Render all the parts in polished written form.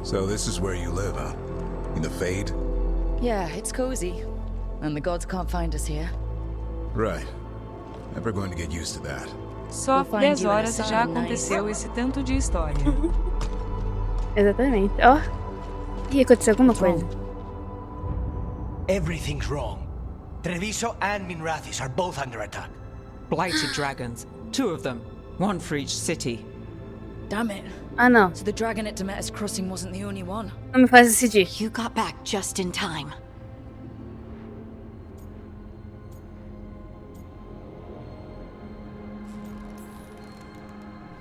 So this is where you live, huh? In the Fade? Yeah, it's cozy. And the gods can't find us here. Right. Never going to get used to that. Só We'll find 10 you in a horas e já sauna, aconteceu esse tanto de história. Exatamente. Ó. Ih, aconteceu alguma coisa. Everything's wrong. Treviso and Minrathis are both under attack. Blighted dragons. 2 of them. 1 for each city. Damn it. Ah, não. So the dragon at Demeter's Crossing wasn't the only one. Não me faz decidir. You got back just in time.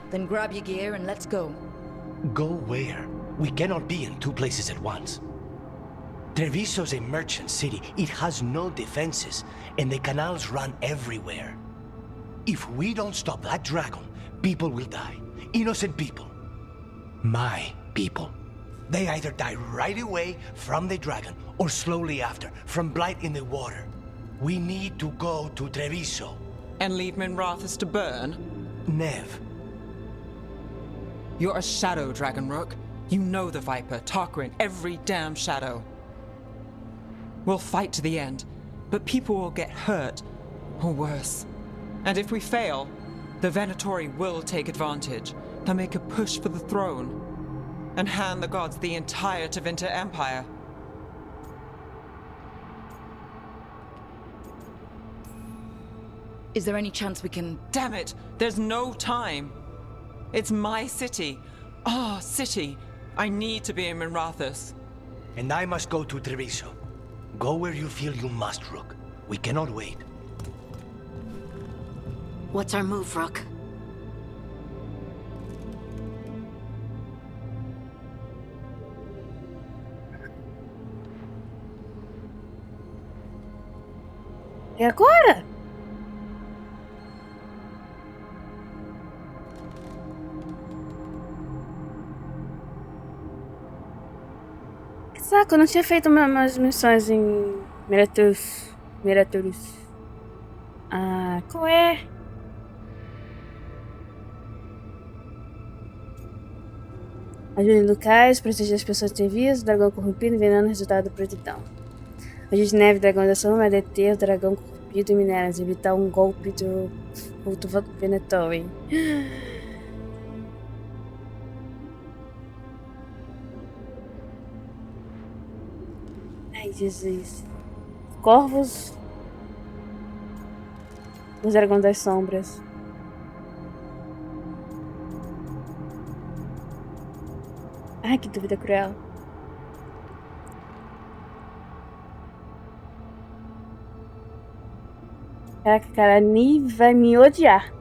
Then grab your gear and let's go. Go where? We cannot be in 2 places at once. Treviso's a merchant city. It has no defenses, and the canals run everywhere. If we don't stop that dragon, people will die. Innocent people. My people. They either die right away from the dragon, or slowly after, from blight in the water. We need to go to Treviso. And leave Minrathis to burn? Nev. You're a shadow, Dragon Rook. You know the Viper, Tarquin, every damn shadow. We'll fight to the end, but people will get hurt, or worse. And if we fail, the Venatori will take advantage. They'll make a push for the throne, and hand the gods the entire Tevinter Empire. Is there any chance we can... Damn it! There's no time! It's my city. Our city. I need to be in Minrathis. And I must go to Treviso. Go where you feel you must, Rook. We cannot wait. What's our move, Rook? E agora? Que saco, eu não tinha feito umas missões em Miraturus. Ah, qual é? Ajude locais, proteger as pessoas trevias, dragão corrompido, envenenando resultado da prontidão. Ajude neve, dragão da sombra, a deter o dragão corrompido e minérios, evitar um golpe do culto Venatori. Ai, Jesus. Corvos. Os dragões das sombras. Ai, que dúvida cruel. Caraca, cara, a Ni vai me odiar.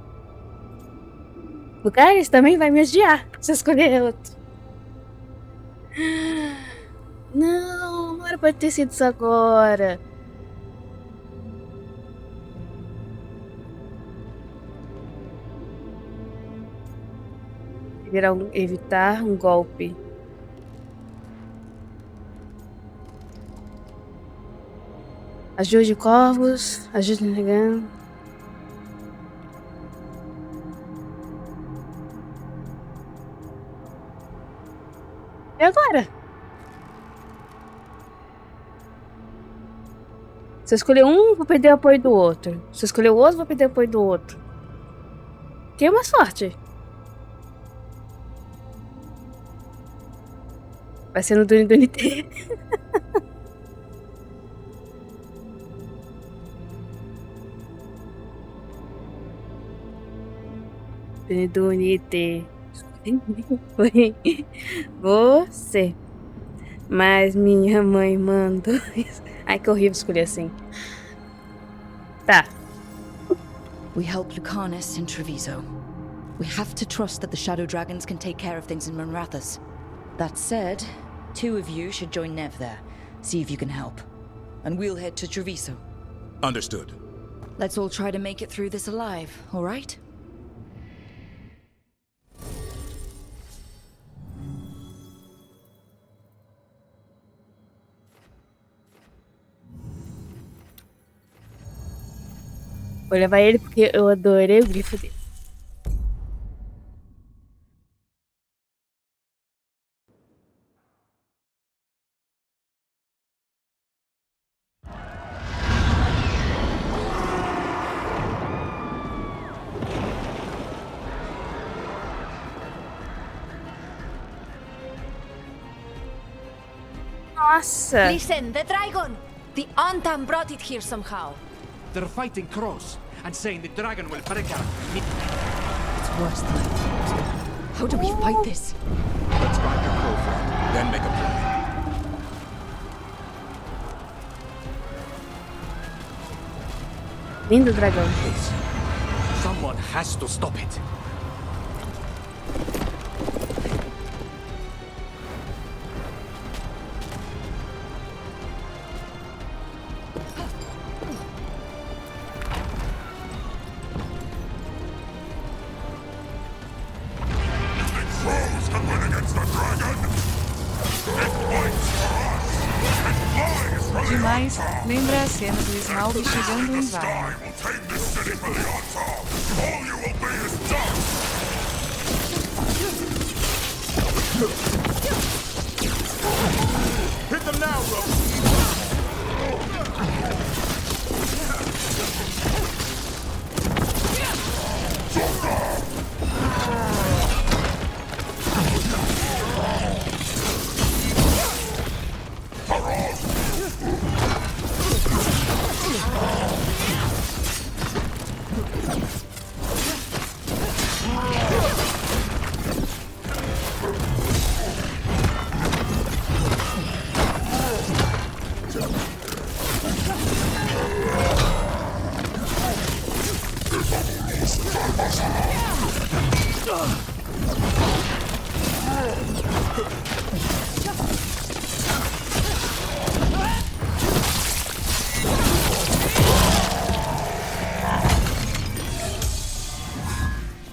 O Gaius também vai me odiar se eu escolher outro. Não, não era pra ter sido isso agora. Evitar um golpe. Ajude corvos, ajude negando. E agora? Se eu escolher um, vou perder o apoio do outro. Se eu escolher o outro, vou perder o apoio do outro. Tem uma sorte. Vai ser no Duni T. Duni T. Foi você. Mas minha mãe mandou isso. Ai, que horrível escolher assim. Tá. We help Lucanus in Treviso. We have to trust that the Shadow Dragons can take care of things in Minrathis. That said, 2 of you should join Nev there. See if you can help. And we'll head to Treviso. Understood. Let's all try to make it through this alive, all right? Vou levar ele porque eu adorei o grifo dele. Nossa! Listen, the dragon! The Antam brought it here somehow. They're fighting crows and saying the dragon will break our... It's worse than I thought. How do we fight this? Let's find your crow friend, then make a plan. Lindo dragão. Please. Someone has to stop it. Demais, lembra a cena do Smaug chegando em Vale. Hit them now, Rook!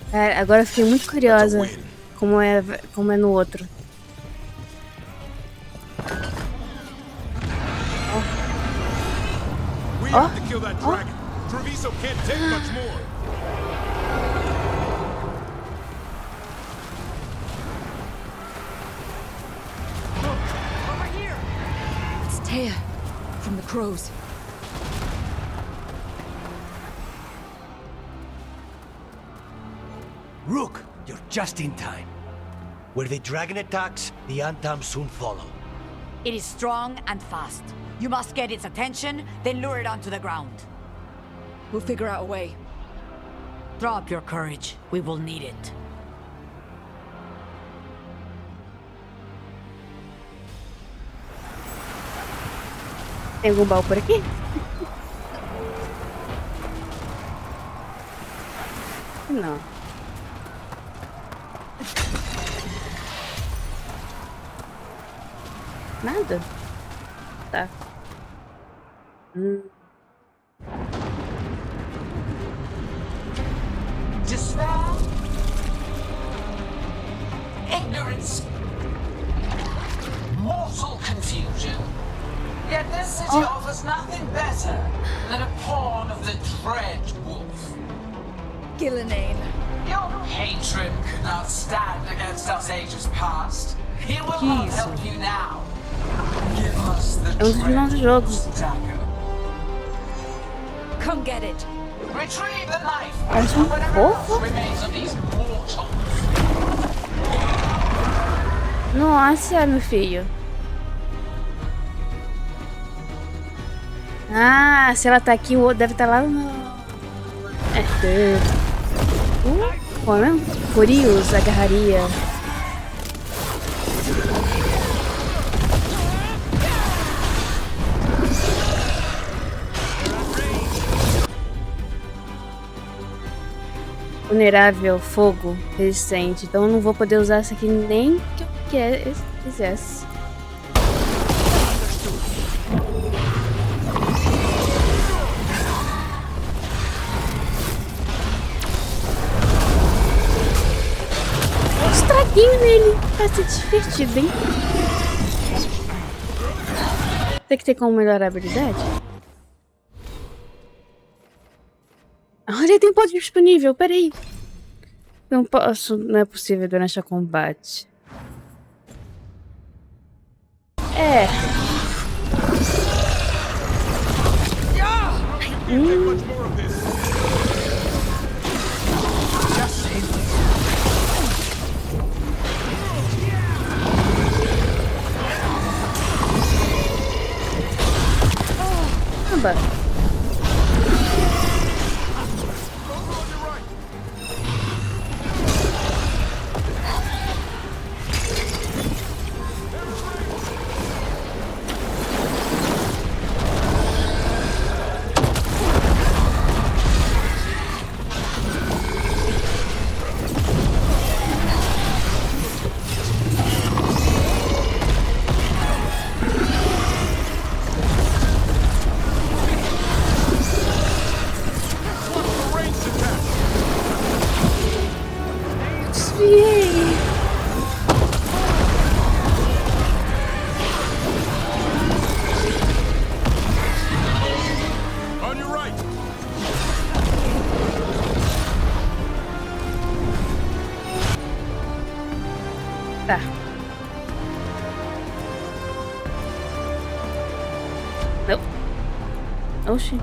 Cara, agora eu fiquei muito curiosa como é no outro. We have to kill that dragon. Treviso can't take much more. It's Taya from the crows. Rook, you're just in time. Where the dragon attacks, the Antam soon follow. It is strong and fast. You must get its attention, then lure it onto the ground. We'll figure out a way. Drop your courage. We will need it. Tem algum baú por aqui? Não. Nada? Tá. Despair, ignorance, mortal confusion. Yet this city offers nothing better than a pawn of the dread wolf. Gillenane. Your patron could not stand against us ages past. He will not isso? help you now. Give us the É um dos vilões do jogo. dagger. Come get it. Retrieve the knife. Parece and whatever fofo. else remains of these mortals. Nossa, meu filho. Ah, se ela tá aqui, o outro deve estar lá no... Como é mesmo? Furios, agarraria. Vulnerável, fogo, resistente. Então eu não vou poder usar essa aqui nem que eu quisesse. Um estraguinho nele. Vai ser divertido, hein? Tem que ter como melhorar a habilidade? Olha, tem ponto disponível, peraí. Não posso, não é possível durante o combate. É. Much more of this. Caramba! Desviei! On your right! Tá. Não. Oxi.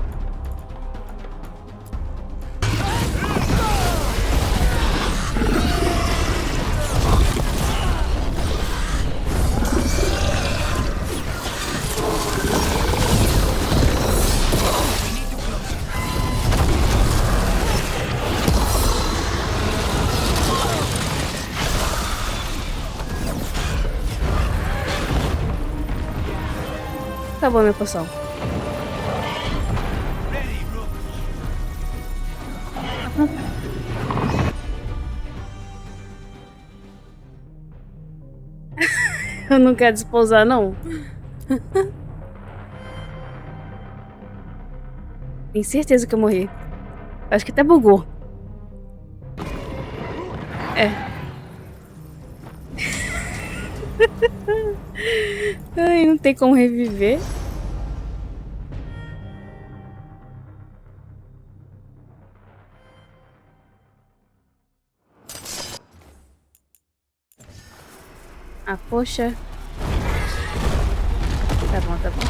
Acabou minha poção. Eu não quero despousar, não. Tenho certeza que eu morri. Acho que até bugou. É. Ai, não tem como reviver. Ah, poxa. Tá bom, tá bom.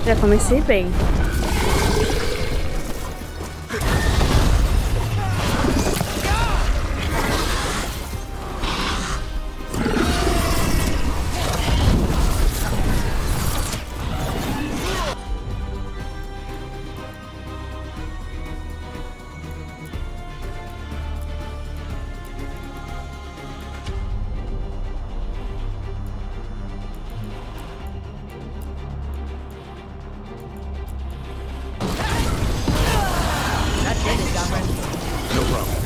Já comecei bem. No problem.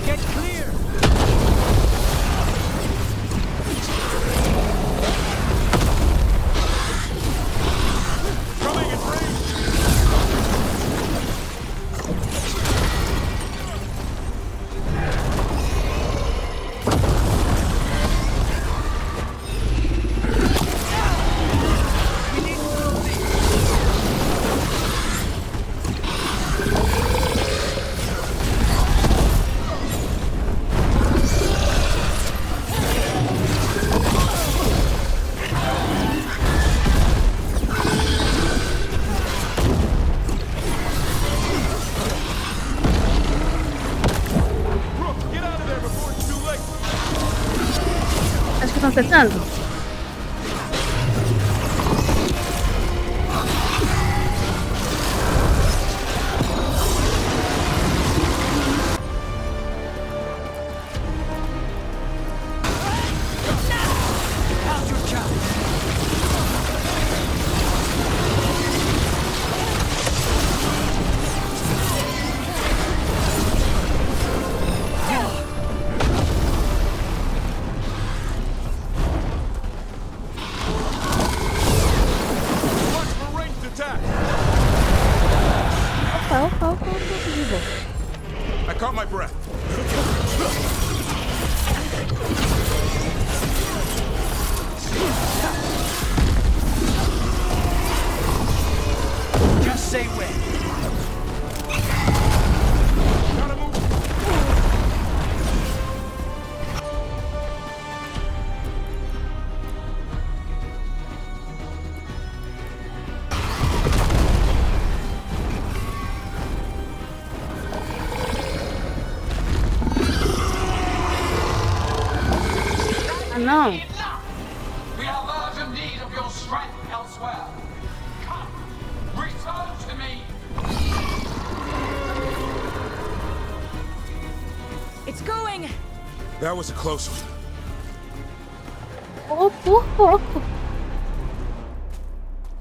Get clear! Coming in range! Acho que estão acertando. Opa, de boa. I caught my breath. Just say when. Gotta move. não. We have urgent need of your strength elsewhere. Come, return to me. It's going! That was a close one. Oh, por pouco.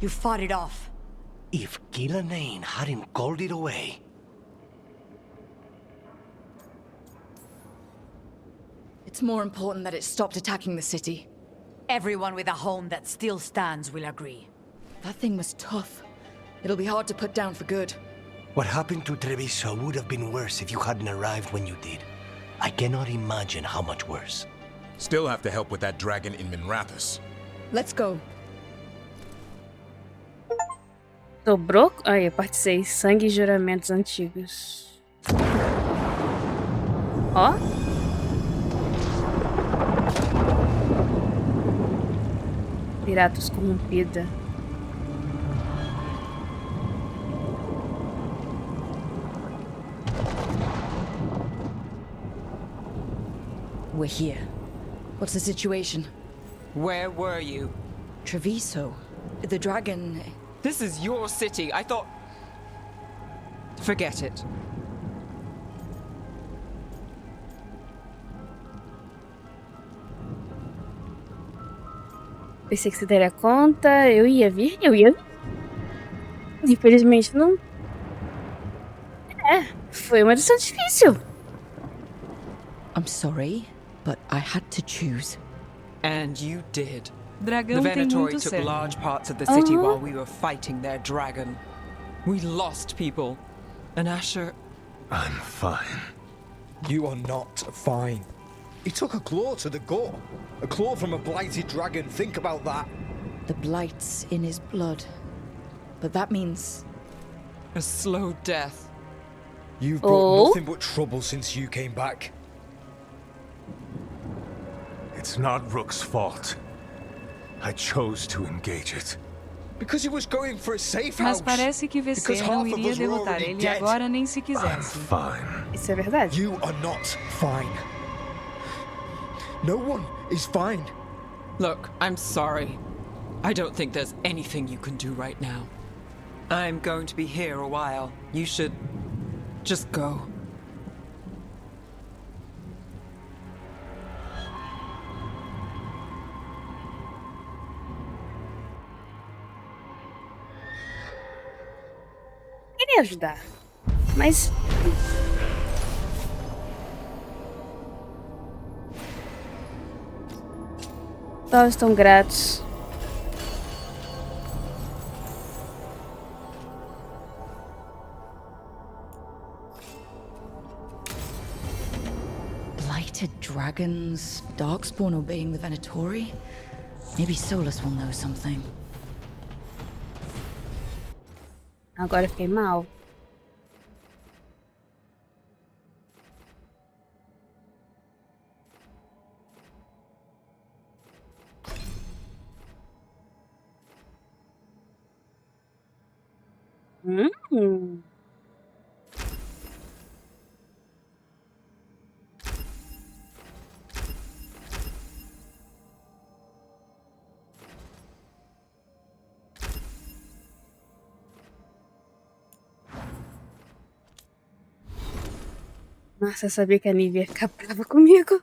You fought it off. If Gillanane hadn't called it away... It's more important that it stopped attacking the city. Everyone with a home that still stands will agree. That thing was tough. It'll be hard to put down for good. What happened to Treviso would have been worse if you hadn't arrived when you did. I cannot imagine how much worse. Still have to help with that dragon in Minrathous. Let's go. Dobrou? Aí, parte 6. Sangue e juramentos antigos. Ó. Piratas corrompida. We're here. What's the situation? Where were you? Treviso. The dragon... This is your city. I thought... Forget it. Pensei que você daria conta. Eu ia vir. Infelizmente não. Foi uma decisão difícil. I'm sorry, but I had to choose. And you did. The Dragão tem Venatori muito took sangue. large parts of the city while we were fighting their dragon. We lost people. And Asher... I'm fine. You are not fine. He took a claw to the gut. A claw from a blighted dragon. Think about that. The blight's in his blood. But that means... A slow death. You've brought nothing but trouble since you came back. It's not Rook's fault. I chose to engage it. Because he was going for a safe Mas house. parece que Because VC half não of iria us were derrotar already ele dead. agora nem se I'm quisesse. fine. Isso é verdade. You are not fine. No one is fine. Look, I'm sorry. I don't think there's anything you can do right now. I'm going to be here a while. You should... just go. Queria ajudar. Mas. Todos estão gratos. Blighted dragons, Darkspawn obeying the Venatori? Maybe Solus will know something. Agora eu fiquei mal. Hum. Nossa, eu sabia que a Nívia ia ficar brava comigo.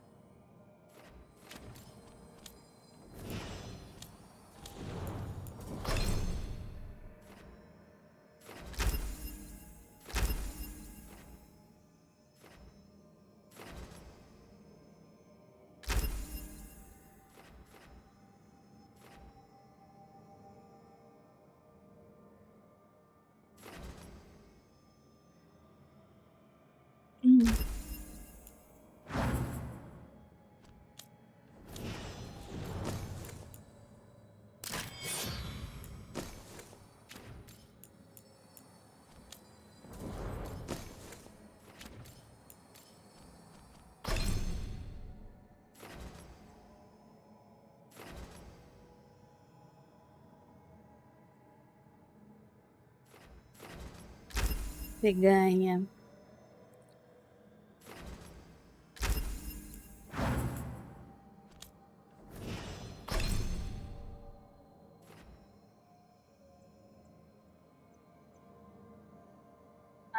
Você ganha.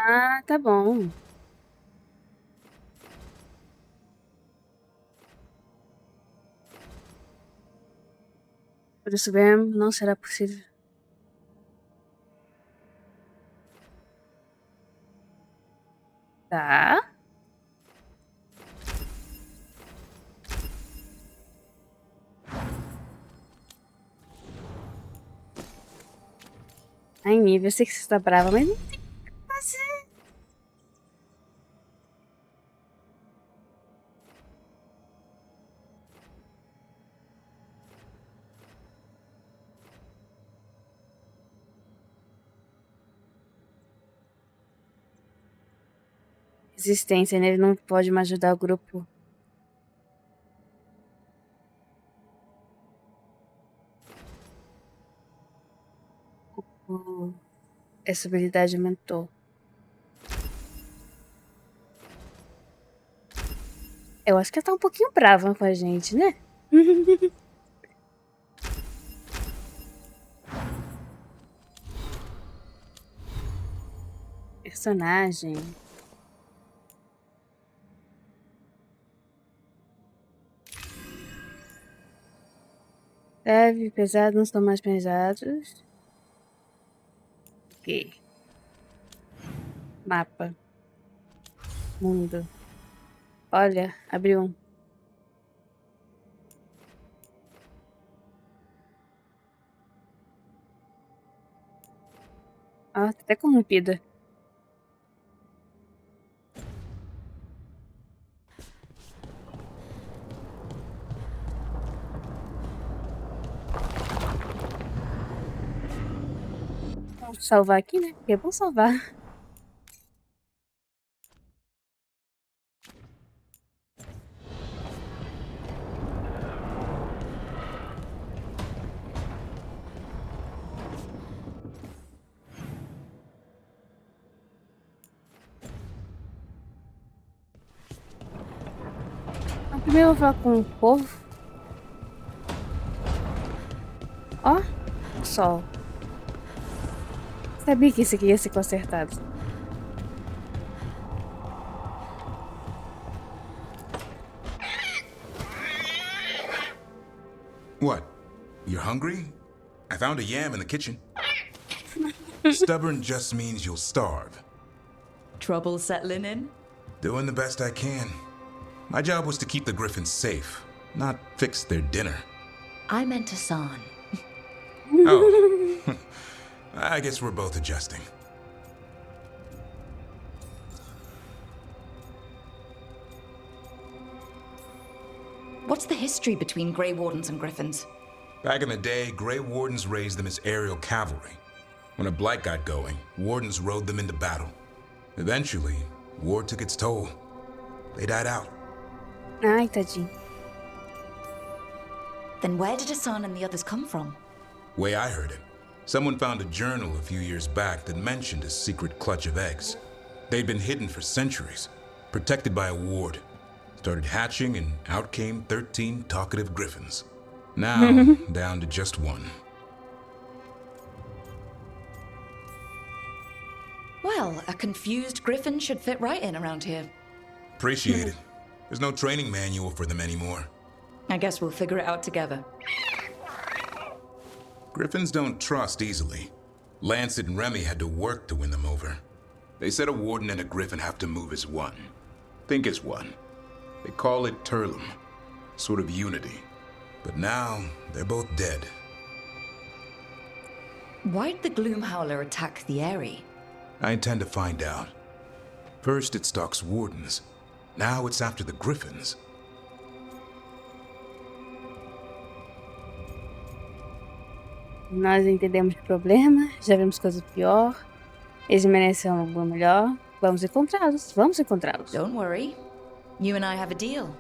Ah, tá bom. Por isso mesmo, não será possível. Tá. Ai, Nive, eu sei que você está brava, mas não tem o que fazer. Resistência, né? Ele não pode mais ajudar o grupo. Essa habilidade aumentou. Eu acho que ela tá um pouquinho brava com a gente, né? Personagem. Leve, pesado, não estão mais pesados. Ok. Mapa. Mundo. Olha, abriu um. Ah, tá até corrompida. Vamos salvar aqui, né? Porque é bom salvar. Então, primeiro eu vou falar com o povo. Ó, o sol. Sabia que isso aqui ia ser consertado. What? You're hungry? I found a yam in the kitchen. Stubborn just means you'll starve. Trouble settling in? Doing the best I can. My job was to keep the Griffins safe, not fix their dinner. I meant Hassan. Oh. I guess we're both adjusting. What's the history between Grey Wardens and Griffins? Back in the day, Grey Wardens raised them as aerial cavalry. When a blight got going, Wardens rode them into battle. Eventually, war took its toll. They died out. Ai, tadinho. Then where did Hassan and the others come from? Way I heard it, someone found a journal a few years back that mentioned a secret clutch of eggs. They'd been hidden for centuries, protected by a ward. Started hatching and out came 13 talkative griffins. Now, down to just one. Well, a confused griffin should fit right in around here. Appreciate it. There's no training manual for them anymore. I guess we'll figure it out together. Griffins don't trust easily. Lancet and Remy had to work to win them over. They said a warden and a griffin have to move as one. Think as one. They call it Turlum, sort of unity. But now, they're both dead. Why'd the Gloomhowler attack the Eyrie? I intend to find out. First it stalks wardens. Now it's after the griffins. Nós entendemos o problema, já vimos coisa pior. Eles merecem algo melhor. Vamos encontrá-los, vamos encontrá-los. Don't worry. You and I have a deal.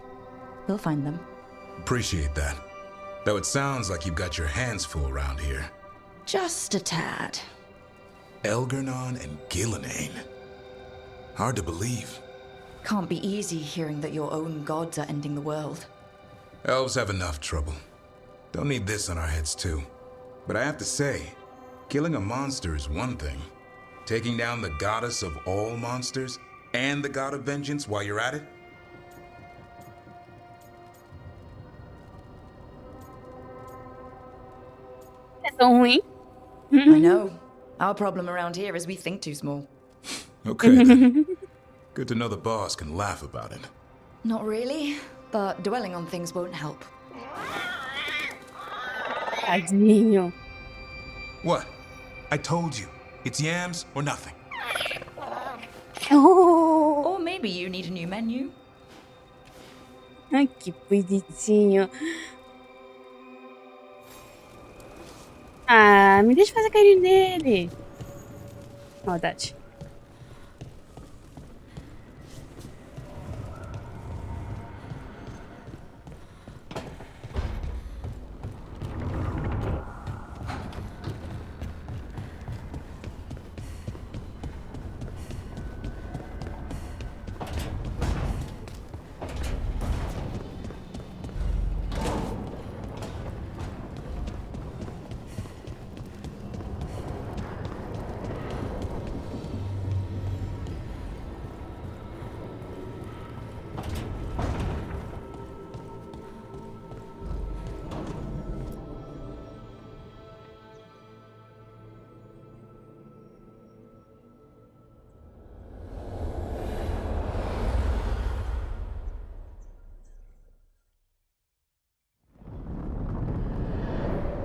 We'll find them. Appreciate that. Though it sounds like you've got your hands full around here. Just a tad. Elgernon and Gillenane. Hard to believe. Can't be easy hearing that your own gods are ending the world. Elves have enough trouble. Don't need this on our heads too. But I have to say, killing a monster is one thing. Taking down the goddess of all monsters and the god of vengeance while you're at it? É tão ruim. I know. Our problem around here is we think too small. Okay, then. Good to know the boss can laugh about it. Not really, but dwelling on things won't help. Tadinho. What? I told you. It's yams or nothing. Oh, Or maybe you need a new menu. ai, que bonitinho. Ah, me deixa fazer carinho nele. Maldade.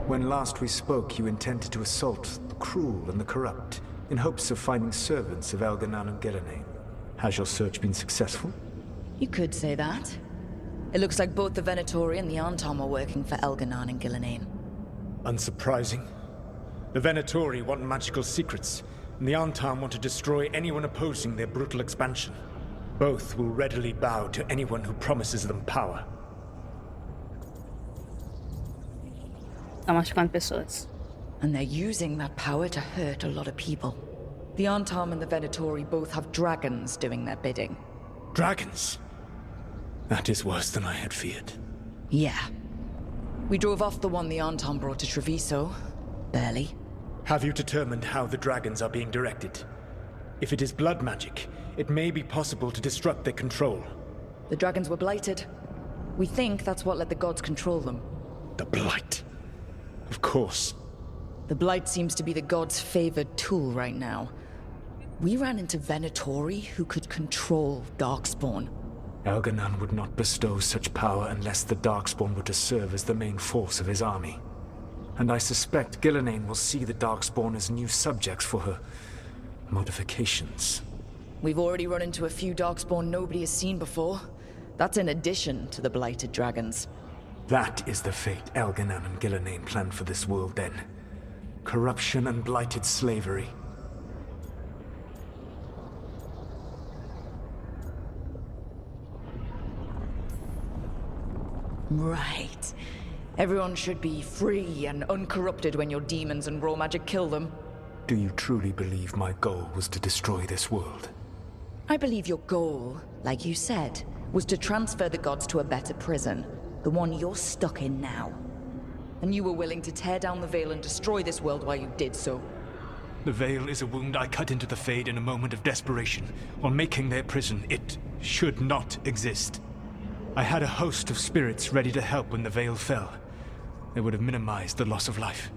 When last we spoke, you intended to assault the cruel and the corrupt, in hopes of finding servants of Elganan and Gillenane. Has your search been successful? You could say that. It looks like both the Venatori and the Antom are working for Elganan and Gillenane. Unsurprising. The Venatori want magical secrets, and the Antam want to destroy anyone opposing their brutal expansion. Both will readily bow to anyone who promises them power. Tá machucando pessoas. And they're using that power to hurt a lot of people. The Antom and the Venatori both have dragons doing their bidding. Dragons? That is worse than I had feared. Yeah. We drove off the one the Antom brought to Treviso. Barely. Have you determined how the dragons are being directed? If it is blood magic, it may be possible to disrupt their control. The dragons were blighted. We think that's what let the gods control them. The Blight. Of course. The Blight seems to be the gods' favored tool right now. We ran into Venatori who could control Darkspawn. Elganan would not bestow such power unless the Darkspawn were to serve as the main force of his army. And I suspect Gillenane will see the Darkspawn as new subjects for her modifications. We've already run into a few Darkspawn nobody has seen before. That's in addition to the blighted dragons. That is the fate Elganan and Gillenane planned for this world then. Corruption and blighted slavery. Right. Everyone should be free and uncorrupted when your demons and raw magic kill them. Do you truly believe my goal was to destroy this world? I believe your goal, like you said, was to transfer the gods to a better prison. The one you're stuck in now. And you were willing to tear down the Veil and destroy this world while you did so. The Veil is a wound I cut into the Fade in a moment of desperation, while making their prison. It should not exist. I had a host of spirits ready to help when the Veil fell. They would have minimized the loss of life.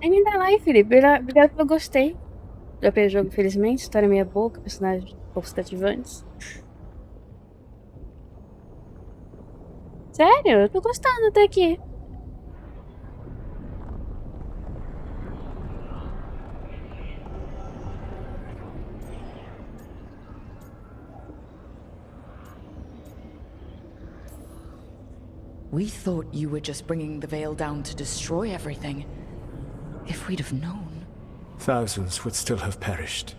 Aí me dá like, Felipe. Obrigado pelo gostei. Já pelo jogo, infelizmente. História meia boca, personagens poucos cativantes. Sério, eu tô gostando até aqui. We thought you were just bringing the Veil down to destroy everything. If we'd have known... Thousands would still have perished.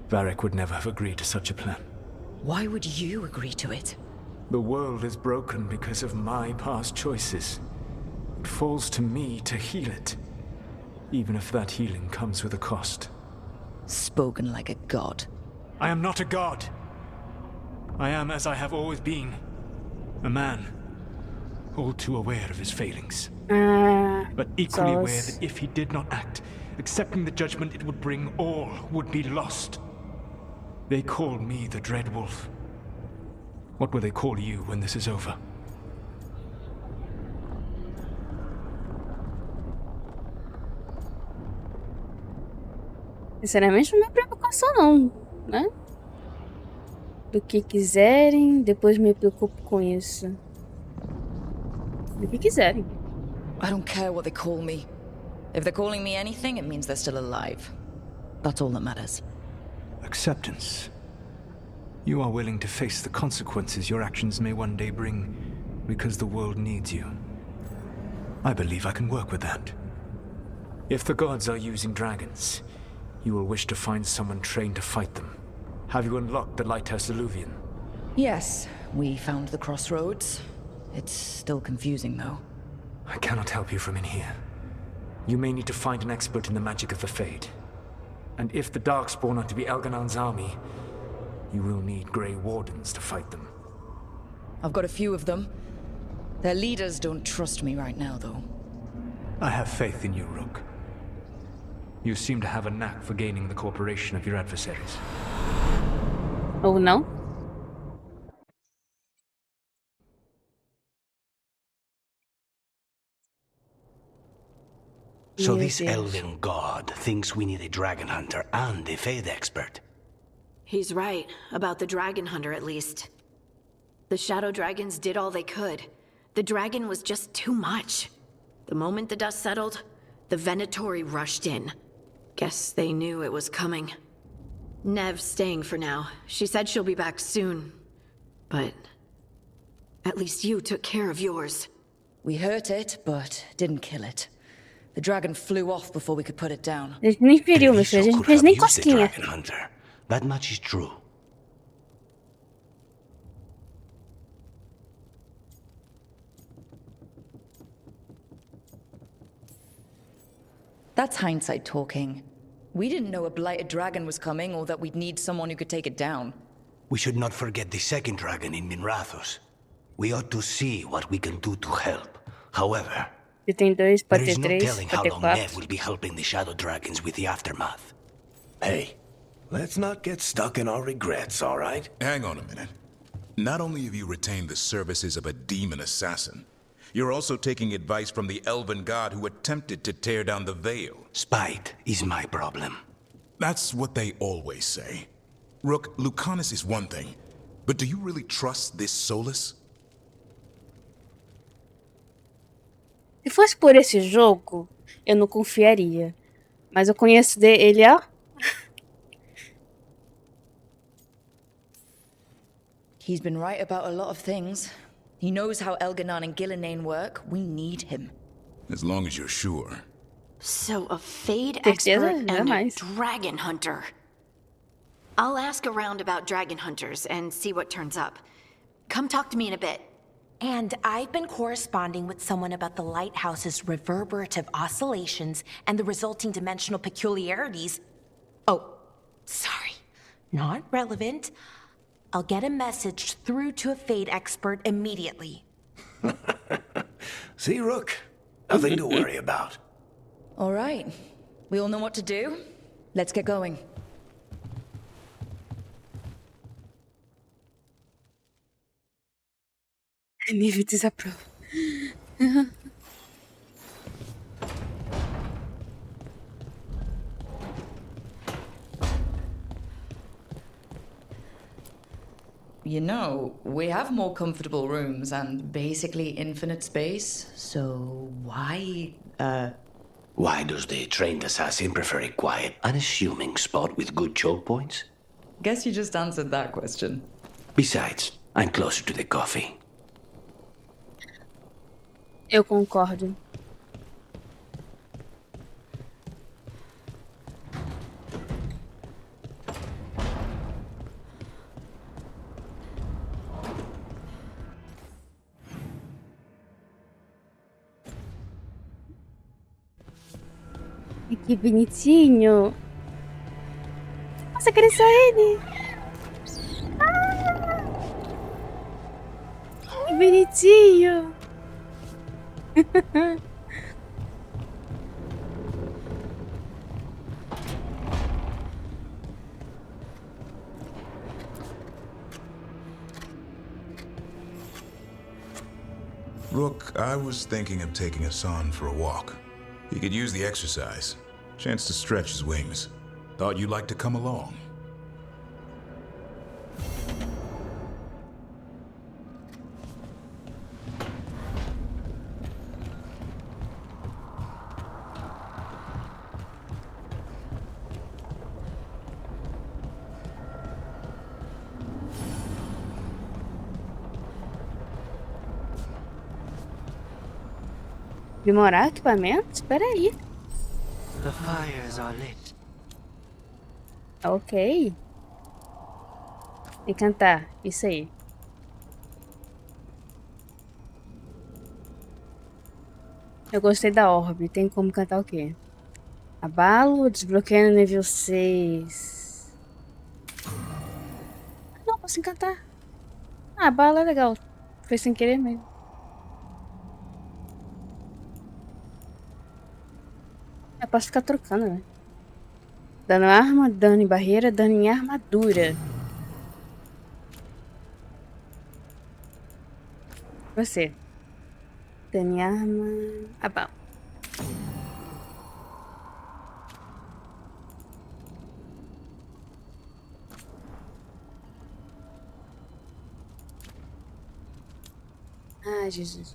Varric would never have agreed to such a plan. Why would you agree to it? The world is broken because of my past choices. It falls to me to heal it. Even if that healing comes with a cost. Spoken like a god. I am not a god. I am as I have always been. A man. all too aware of his failings. Ah, But equally aware that if he did not act, accepting the judgment it would bring, all would be lost. They call me the Dread Wolf. What will they call you when this is over? Sinceramente, não é minha preocupação não, né? Do que quiserem, depois me preocupo com isso. Do que quiserem. I don't care what they call me. If they're calling me anything, it means they're still alive. That's all that matters. Acceptance. You are willing to face the consequences your actions may one day bring because the world needs you. I believe I can work with that. If the gods are using dragons, you will wish to find someone trained to fight them. Have you unlocked the Lighthouse Illuvian? Yes, we found the crossroads. It's still confusing, though. I cannot help you from in here. You may need to find an expert in the magic of the Fade. And if the Darkspawn are to be Elganon's army, you will need Grey Wardens to fight them. I've got a few of them. Their leaders don't trust me right now, though. I have faith in you, Rook. You seem to have a knack for gaining the cooperation of your adversaries. Ou não? So Yes, this yes. elven god thinks we need a dragon hunter and a Fade expert. He's right, about the dragon hunter at least. The shadow dragons did all they could. The dragon was just too much. The moment the dust settled, the Venatori rushed in. Guess they knew it was coming. Nev's staying for now. She said she'll be back soon. But at least you took care of yours. We hurt it, but didn't kill it. The dragon flew off before we could put it down. A gente nem feriu, meu filho. A gente não fez nem Use the cosquinha. dragon hunter. That much is true. That's hindsight talking. We didn't know a blighted dragon was coming or that we'd need someone who could take it down. We should not forget the second dragon in Minrathos. We ought to see what we can do to help. However, Se tem dois, there pode is ter no três, telling pode how ter long Nev quatro. will be helping the Shadow Dragons with the aftermath. Hey, let's not get stuck in our regrets, all right? Hang on a minute. Not only have you retained the services of a demon assassin, you're also taking advice from the elven god who attempted to tear down the veil. Spite is my problem. That's what they always say. Rook, Lucanus is one thing, but do you really trust this Solus? Se fosse por esse jogo, eu não confiaria. Mas eu conheço ele, ó. He's been right about a lot of things. He knows how Elganon and Gillinane work. We need him. As long as you're sure. So a Fade Certeza? expert and a Jamais. dragon hunter. I'll ask around about dragon hunters and see what turns up. Come talk to me in a bit. And I've been corresponding with someone about the lighthouse's reverberative oscillations and the resulting dimensional peculiarities. Oh, sorry. Not relevant. I'll get a message through to a Fade expert immediately. See, Rook? Nothing to worry about. All right. We all know what to do. Let's get going. Nível desaprova. You know, we have more comfortable rooms and basically infinite space, so why, Why does the trained assassin prefer a quiet, unassuming spot with good choke points? Guess you just answered that question. Besides, I'm closer to the coffee. Eu concordo. Ai, que bonitinho. Nossa, queria só ele. Ah, que bonitinho. Rook, I was thinking of taking Hassan for a walk. He could use the exercise. Chance to stretch his wings. Thought you'd like to come along. Aprimorar equipamentos? Espera aí. The fires are lit. Ok. E cantar. Isso aí. Eu gostei da orbe. Tem como cantar o quê? Abalo, desbloqueio no nível 6. Não, posso cantar. Ah, abalo é legal. Foi sem querer mesmo. Eu posso ficar trocando, né? Dano arma, dano em barreira, dano em armadura. Você. Dano em arma... Abalo. Ah, Jesus.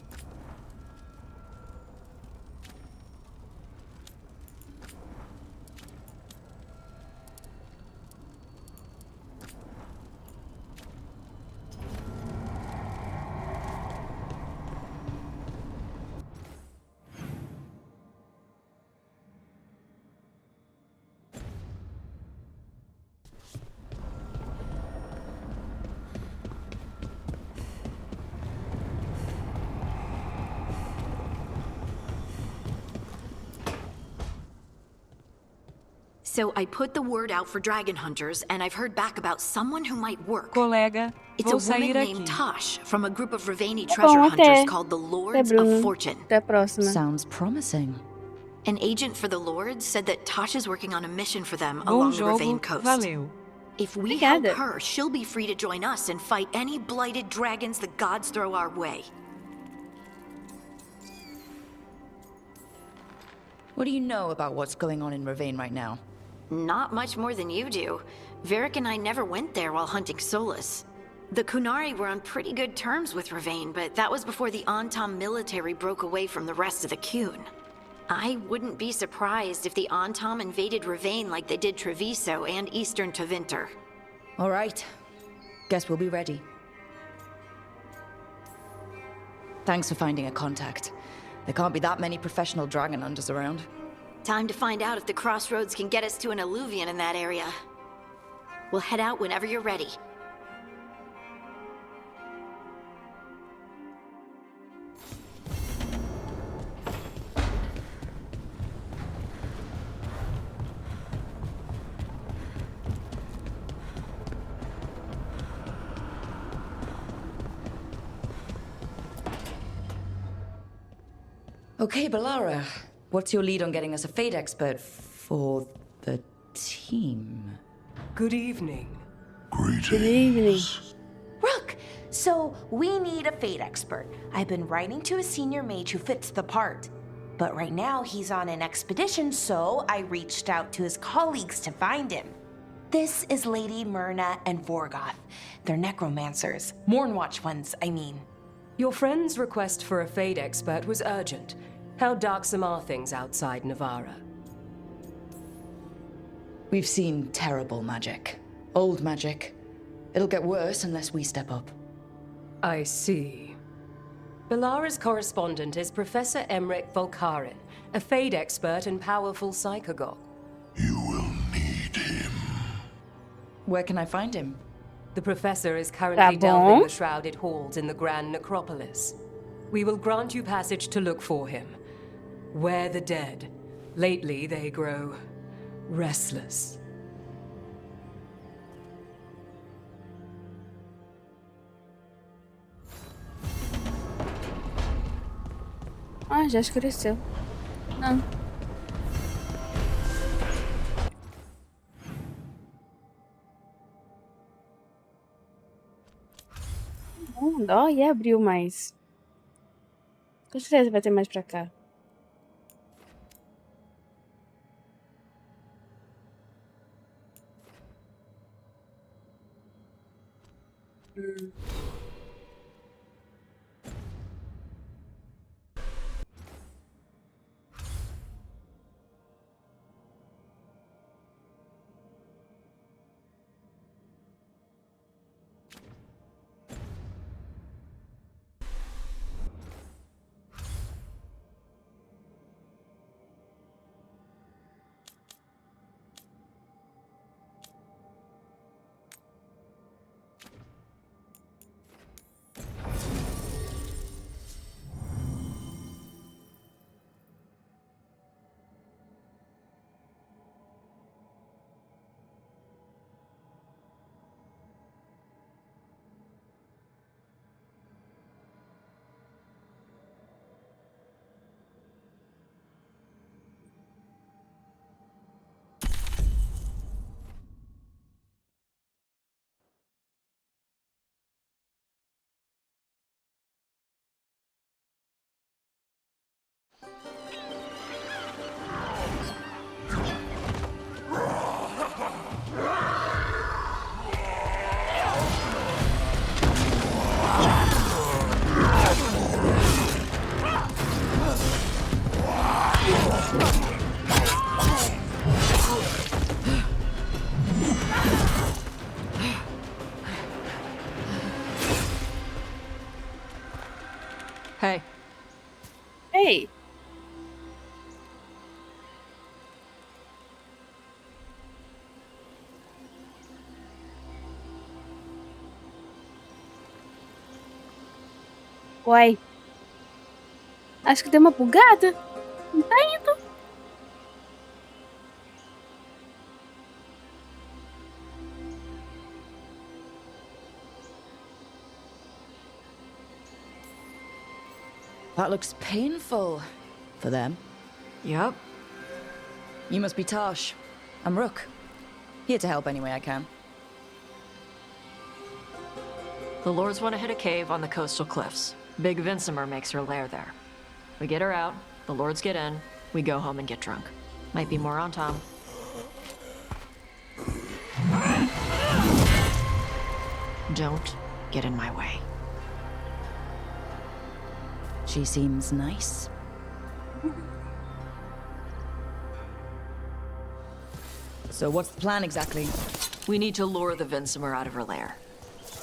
So I put the word out for dragon hunters, and I've heard back about someone who might work. Colega, It's vou a woman sair named aqui. Tosh from a group of Ravani Tá treasure bom, hunters até. called the Até, Lords Bruno. of Fortune. Até a próxima. Sounds promising. An agent for the Lords said that Tosh is working on a mission for them Bom along the jogo, Ravane coast. valeu. If we help Obrigada. her, she'll be free to join us and fight any blighted dragons the gods throw our way. What do you know about what's going on in Ravane right now? Not much more than you do. Varric and I never went there while hunting Solus. The Kunari were on pretty good terms with Ravane, but that was before the Antam military broke away from the rest of the Kun. I wouldn't be surprised if the Antam invaded Ravane like they did Treviso and Eastern Tevinter. All right. Guess we'll be ready. Thanks for finding a contact. There can't be that many professional dragon hunters around. Time to find out if the crossroads can get us to an alluvion in that area. We'll head out whenever you're ready. Okay, Balara. What's your lead on getting us a fate expert for the team? Good evening. Good evening. Rook! So, we need a fate expert. I've been writing to a senior mage who fits the part. But right now, he's on an expedition, so I reached out to his colleagues to find him. This is Lady Myrna and Vorgoth. They're necromancers. Mournwatch ones, I mean. Your friend's request for a fade expert was urgent. How darksome are things outside Navarra? We've seen terrible magic. Old magic. It'll get worse unless we step up. I see. Belara's correspondent is Professor Emmerich Volkarin, a fade expert and powerful psychagogue. Where can I find him? The professor is currently Tá delving bom. the shrouded halls in the Grand Necropolis. We will grant you passage to look for him. Where the dead. Lately they grow restless. Ah, já escureceu. Não. Ó, e abriu mais. Com certeza vai ter mais pra cá. Hey. Hey. Uai. Acho que deu uma bugada. Não tá indo. That looks painful for them. Yup. You must be Tosh. I'm Rook. Here to help any way I can. The Lords want to hit a cave on the coastal cliffs. Big Vincimer makes her lair there. We get her out, the Lords get in, we go home and get drunk. Might be more on Tom. Don't get in my way. She seems nice. So what's the plan exactly? We need to lure the Vincimer out of her lair.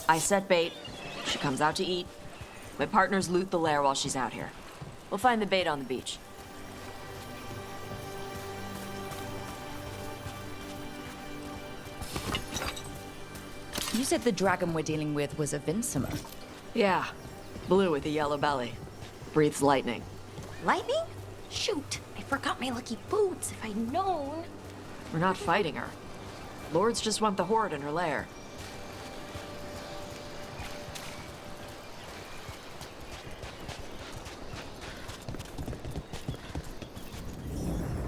I set bait, she comes out to eat. My partners loot the lair while she's out here. We'll find the bait on the beach. You said the dragon we're dealing with was a Vincimer. Yeah, blue with a yellow belly. Breathes lightning. Lightning? Shoot, I forgot my lucky boots. If I'd known. We're not fighting her. Lords just want the horde in her lair.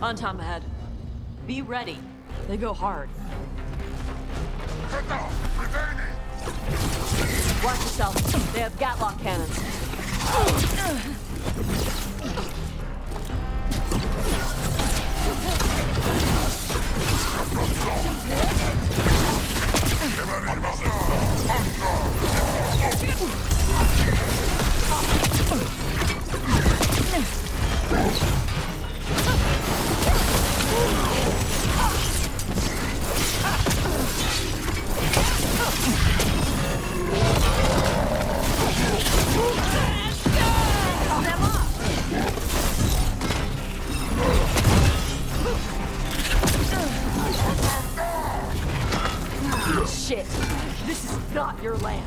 On Tom ahead. Be ready. They go hard. Watch yourself. They have Gatlock cannons. Shit! This is not your land!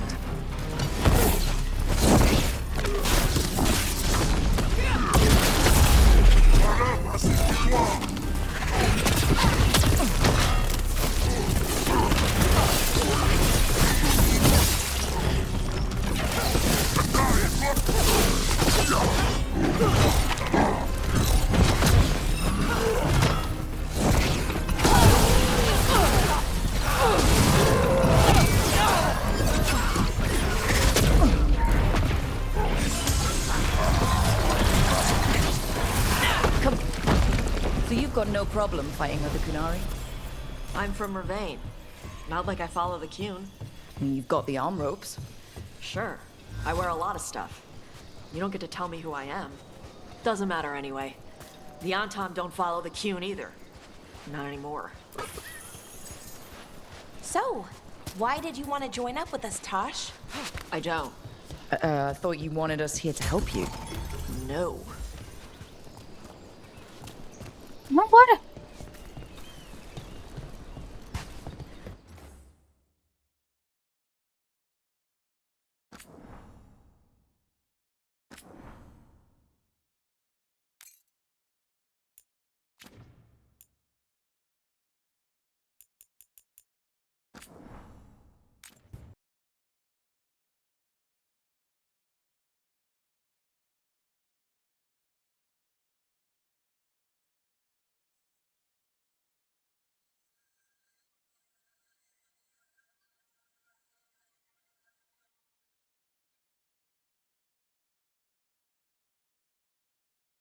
got no problem fighting other Kunari. I'm from Ravane. Not like I follow the Qun. And you've got the arm ropes. Sure. I wear a lot of stuff. You don't get to tell me who I am. Doesn't matter anyway. The Antam don't follow the Qun either. Not anymore. So, why did you want to join up with us, Tosh? I don't. I thought you wanted us here to help you. No. Vambora.